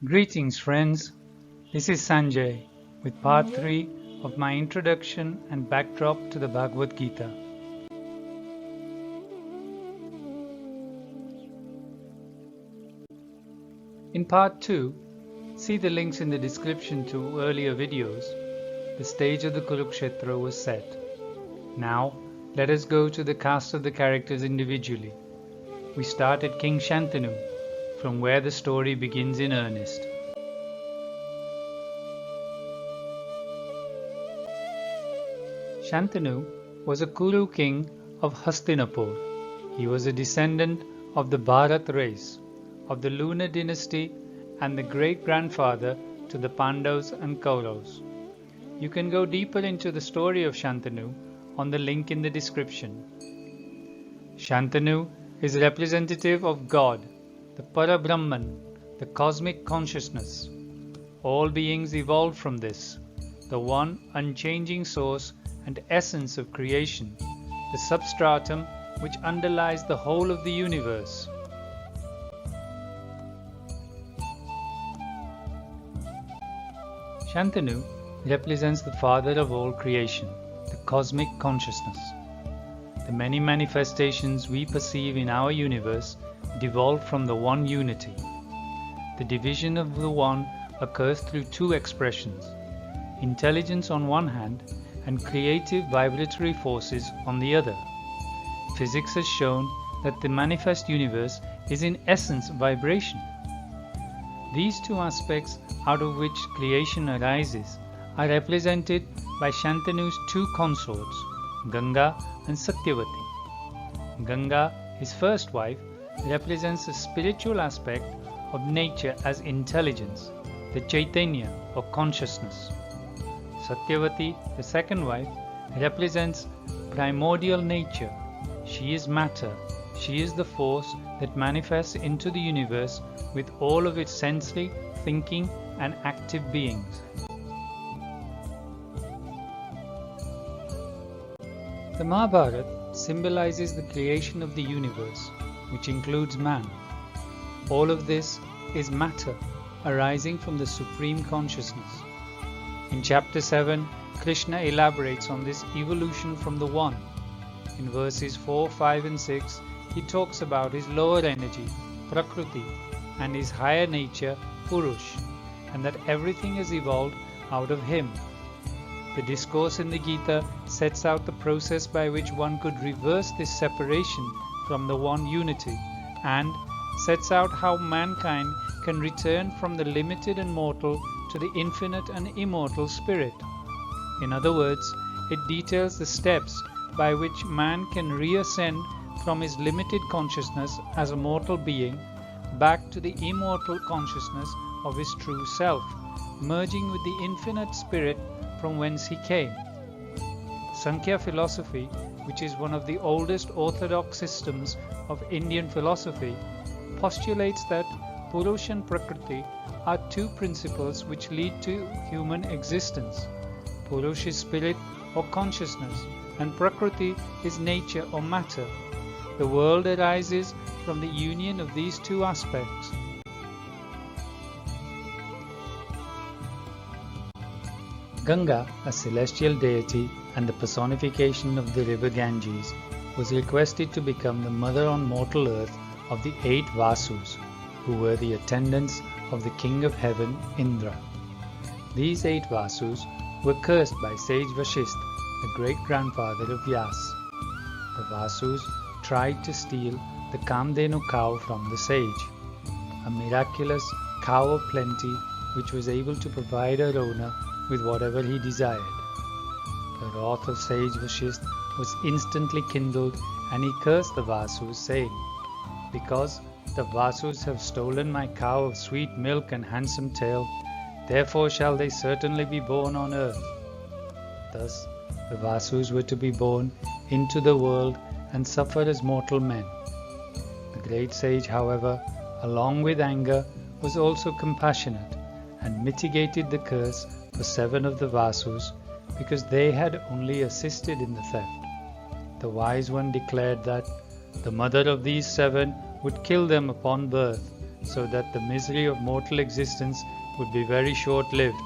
Greetings friends, this is Sanjay with part 3 of my introduction and backdrop to the Bhagavad Gita. In part 2, see the links in the description to earlier videos. The stage of the Kurukshetra was set. Now, let us go to the cast of the characters individually. We start at King Shantanu, from where the story begins in earnest. Shantanu was a Kuru king of Hastinapur. He was a descendant of the Bharat race, of the lunar dynasty, and the great-grandfather to the Pandavas and Kauravas. You can go deeper into the story of Shantanu on the link in the description. Shantanu is representative of God, the Parabrahman, the cosmic consciousness. All beings evolved from this, the one unchanging source and essence of creation, the substratum which underlies the whole of the universe. Shantanu represents the father of all creation, the cosmic consciousness. The many manifestations we perceive in our universe devolved from the one unity. The division of the one occurs through two expressions, intelligence on one hand and creative vibratory forces on the other. Physics has shown that the manifest universe is in essence vibration. These two aspects out of which creation arises are represented by Shantanu's two consorts, Ganga and Satyavati. Ganga, his first wife, represents the spiritual aspect of nature as intelligence, the Chaitanya or consciousness. Satyavati, the second wife, represents primordial nature. She is matter. She is the force that manifests into the universe with all of its sensory, thinking and active beings. The Mahabharata symbolizes the creation of the universe, which includes man. All of this is matter arising from the Supreme Consciousness. In chapter 7, Krishna elaborates on this evolution from the One. In verses 4, 5 and 6, he talks about his lower energy, Prakriti, and his higher nature, Purush, and that everything has evolved out of him. The discourse in the Gita sets out the process by which one could reverse this separation from the one unity, and sets out how mankind can return from the limited and mortal to the infinite and immortal spirit. In other words, it details the steps by which man can reascend from his limited consciousness as a mortal being back to the immortal consciousness of his true self, merging with the infinite spirit from whence he came. Sankhya philosophy, which is one of the oldest orthodox systems of Indian philosophy, postulates that Purush and Prakriti are two principles which lead to human existence. Purush is spirit or consciousness, and Prakriti is nature or matter. The world arises from the union of these two aspects. Ganga, a celestial deity and the personification of the river Ganges, was requested to become the mother on mortal earth of the 8 Vasus, who were the attendants of the king of heaven, Indra. These 8 Vasus were cursed by sage Vashista, the great-grandfather of Vyas. The Vasus tried to steal the Kamdenu cow from the sage, a miraculous cow of plenty which was able to provide her owner with whatever he desired. The wrath of sage Vashista was instantly kindled, and he cursed the Vasus, saying, "Because the Vasus have stolen my cow of sweet milk and handsome tail, therefore shall they certainly be born on earth." Thus, the Vasus were to be born into the world and suffer as mortal men. The great sage, however, along with anger, was also compassionate and mitigated the curse for 7 of the Vasus because they had only assisted in the theft. The wise one declared that the mother of these 7 would kill them upon birth so that the misery of mortal existence would be very short-lived.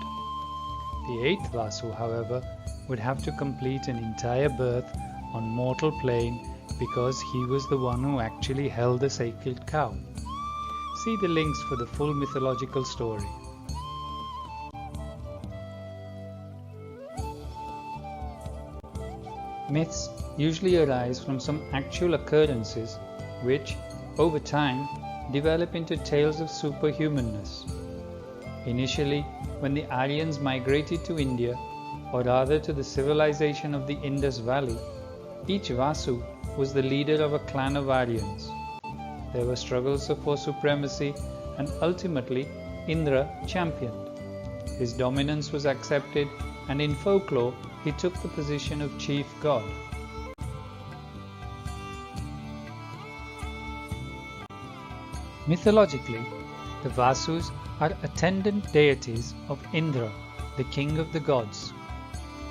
The eighth Vasu, however, would have to complete an entire birth on mortal plane because he was the one who actually held the sacred cow. See the links for the full mythological story. Myths usually arise from some actual occurrences which, over time, develop into tales of superhumanness. Initially, when the Aryans migrated to India, or rather to the civilization of the Indus Valley, each Vasu was the leader of a clan of Aryans. There were struggles for supremacy, and ultimately Indra championed. His dominance was accepted, and in folklore he took the position of chief god. Mythologically, the Vasus are attendant deities of Indra, the king of the gods.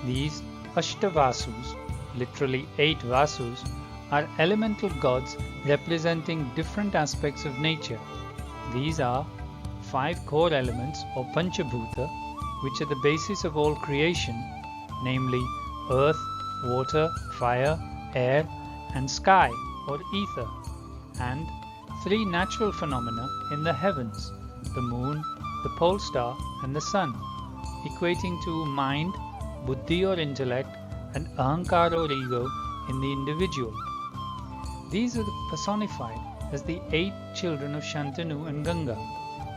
These Ashtavasus, literally 8 Vasus, are elemental gods representing different aspects of nature. These are 5 core elements or Panchabhuta, which are the basis of all creation, namely earth, water, fire, air, and sky or ether, and 3 natural phenomena in the heavens, the moon, the pole star, and the sun, equating to mind, buddhi or intellect, and ahankara or ego in the individual. These are personified as the 8 children of Shantanu and Ganga,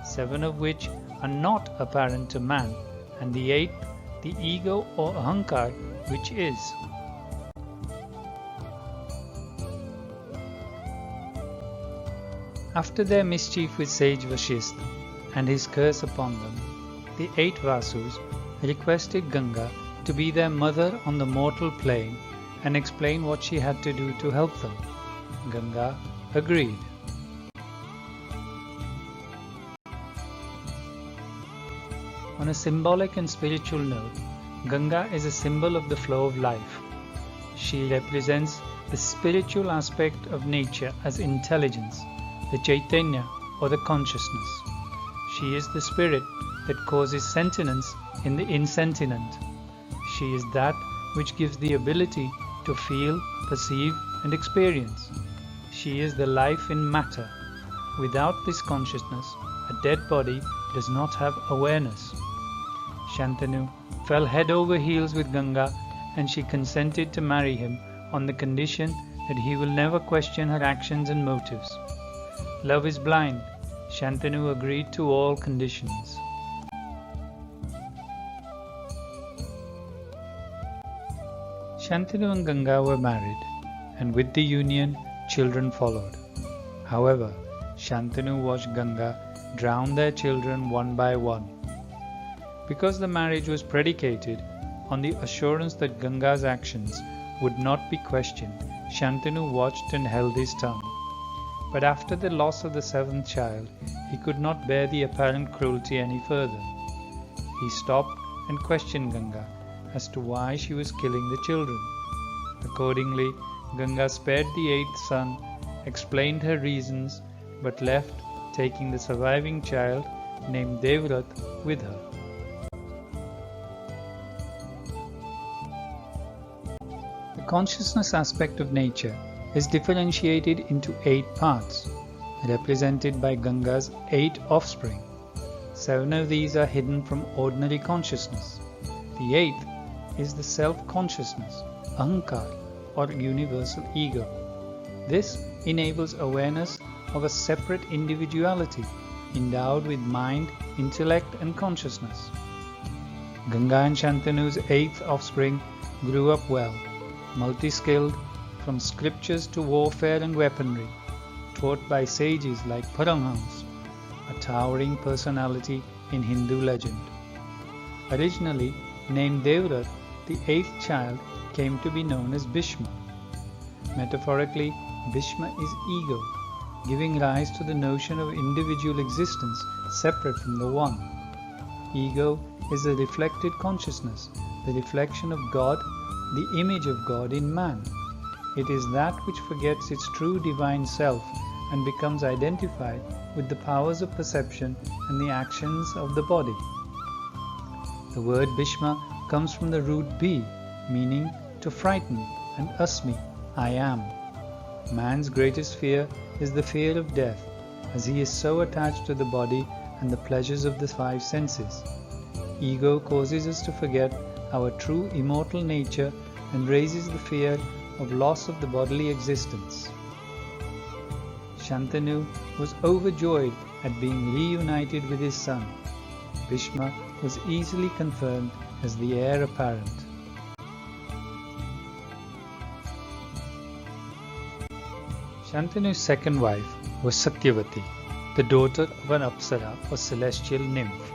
7 of which are not apparent to man, and the 8th, the ego or ahankar, which is. After their mischief with sage Vashista and his curse upon them, the 8 Vasus requested Ganga to be their mother on the mortal plane and explain what she had to do to help them. Ganga agreed. On a symbolic and spiritual note, Ganga is a symbol of the flow of life. She represents the spiritual aspect of nature as intelligence, the Chaitanya or the consciousness. She is the spirit that causes sentience in the insentient. She is that which gives the ability to feel, perceive, and experience. She is the life in matter. Without this consciousness, a dead body does not have awareness. Shantanu fell head over heels with Ganga, and she consented to marry him on the condition that he will never question her actions and motives. Love is blind. Shantanu agreed to all conditions. Shantanu and Ganga were married, and with the union, children followed. However, Shantanu watched Ganga drown their children one by one. Because the marriage was predicated on the assurance that Ganga's actions would not be questioned, Shantanu watched and held his tongue. But after the loss of the 7th child, he could not bear the apparent cruelty any further. He stopped and questioned Ganga as to why she was killing the children. Accordingly, Ganga spared the 8th son, explained her reasons, but left, taking the surviving child, named Devrat, with her. The consciousness aspect of nature is differentiated into 8 parts, represented by Ganga's 8 offspring. 7 of these are hidden from ordinary consciousness. The 8th is the self-consciousness, ahankar, or universal ego. This enables awareness of a separate individuality, endowed with mind, intellect, and consciousness. Ganga and Shantanu's 8th offspring grew up well, multi-skilled, from scriptures to warfare and weaponry, taught by sages like Paramhans, a towering personality in Hindu legend. Originally named Devrat, the 8th child came to be known as Bhishma. Metaphorically, Bhishma is ego, giving rise to the notion of individual existence separate from the One. Ego is a reflected consciousness, the reflection of God, the image of God in man. It is that which forgets its true divine self and becomes identified with the powers of perception and the actions of the body. The word Bhishma comes from the root B, meaning to frighten, and asmi, I am. Man's greatest fear is the fear of death, as he is so attached to the body and the pleasures of the five senses. Ego causes us to forget our true immortal nature and raises the fear of loss of the bodily existence. Shantanu was overjoyed at being reunited with his son. Bhishma was easily confirmed as the heir apparent. Shantanu's second wife was Satyavati, the daughter of an Apsara or celestial nymph.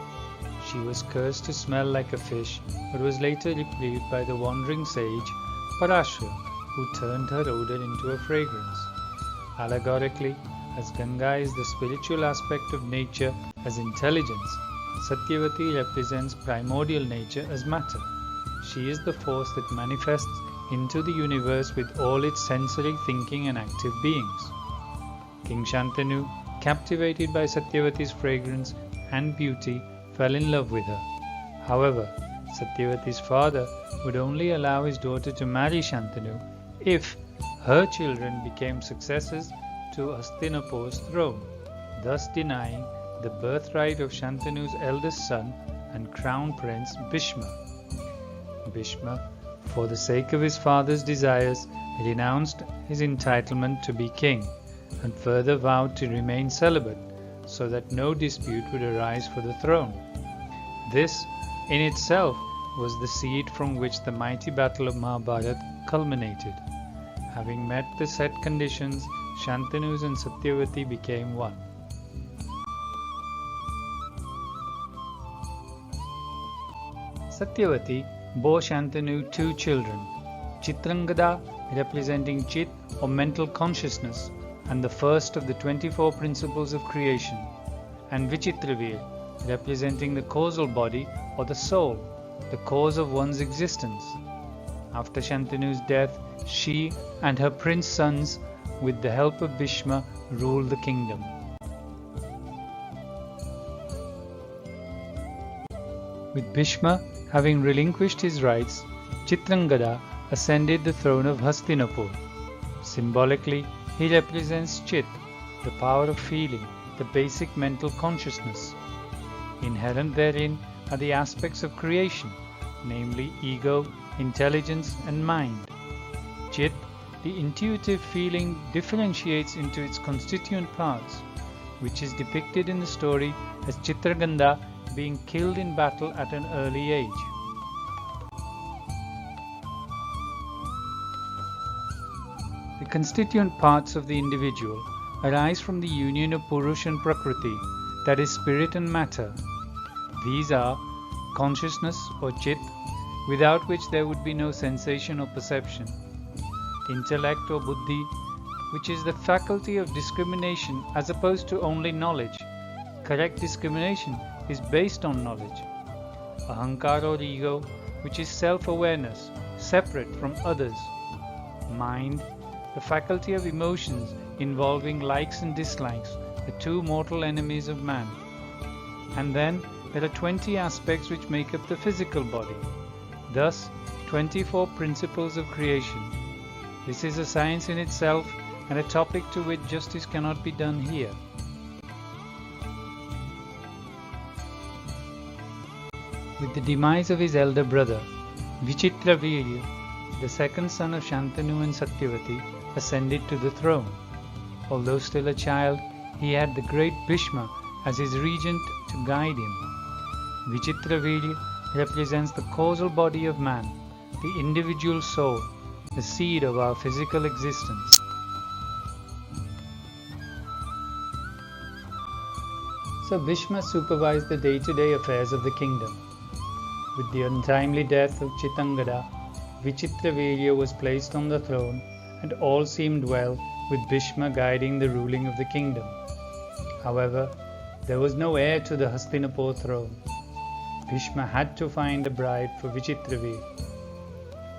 She was cursed to smell like a fish, but was later reprieved by the wandering sage Parashara, who turned her odor into a fragrance. Allegorically, as Ganga is the spiritual aspect of nature as intelligence, Satyavati represents primordial nature as matter. She is the force that manifests into the universe with all its sensory thinking and active beings. King Shantanu, captivated by Satyavati's fragrance and beauty, fell in love with her. However, Satyavati's father would only allow his daughter to marry Shantanu if her children became successors to Hastinapur's throne, thus denying the birthright of Shantanu's eldest son and crown prince Bhishma. Bhishma, for the sake of his father's desires, renounced his entitlement to be king and further vowed to remain celibate so that no dispute would arise for the throne. This, in itself, was the seed from which the mighty battle of Mahabharata culminated. Having met the set conditions, Shantanu and Satyavati became one. Satyavati bore Shantanu two children, Chitrāngada, representing Chit or mental consciousness and the first of the 24 principles of creation, and Vichitravirya, representing the causal body or the soul, the cause of one's existence. After Shantanu's death, she and her prince sons, with the help of Bhishma, ruled the kingdom. With Bhishma having relinquished his rights, Chitrāngada ascended the throne of Hastinapur. Symbolically, he represents Chit, the power of feeling, the basic mental consciousness. Inherent therein are the aspects of creation, namely ego, intelligence and mind. Chit, the intuitive feeling, differentiates into its constituent parts, which is depicted in the story as Chitrāngada being killed in battle at an early age. The constituent parts of the individual arise from the union of Purush and Prakriti, that is spirit and matter. These are consciousness or Chit, without which there would be no sensation or perception; intellect or Buddhi, which is the faculty of discrimination as opposed to only knowledge. Correct discrimination is based on knowledge. Ahankar or ego, which is self-awareness, separate from others. Mind, the faculty of emotions involving likes and dislikes, the two mortal enemies of man. And then there are 20 aspects which make up the physical body. Thus, 24 principles of creation. This is a science in itself and a topic to which justice cannot be done here. With the demise of his elder brother, Vichitravirya, the second son of Shantanu and Satyavati, ascended to the throne. Although still a child, he had the great Bhishma as his regent to guide him. Vichitravirya represents the causal body of man, the individual soul, the seed of our physical existence. So Bhishma supervised the day-to-day affairs of the kingdom. With the untimely death of Chitrāngada, Vichitravirya was placed on the throne, and all seemed well with Bhishma guiding the ruling of the kingdom. However, there was no heir to the Hastinapur throne. Bhishma had to find a bride for Vichitravirya.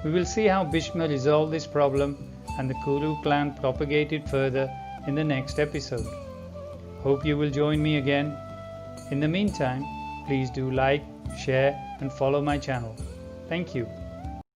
We will see how Bhishma resolved this problem and the Kuru clan propagated further in the next episode. Hope you will join me again. In the meantime, please do like, share and follow my channel. Thank you.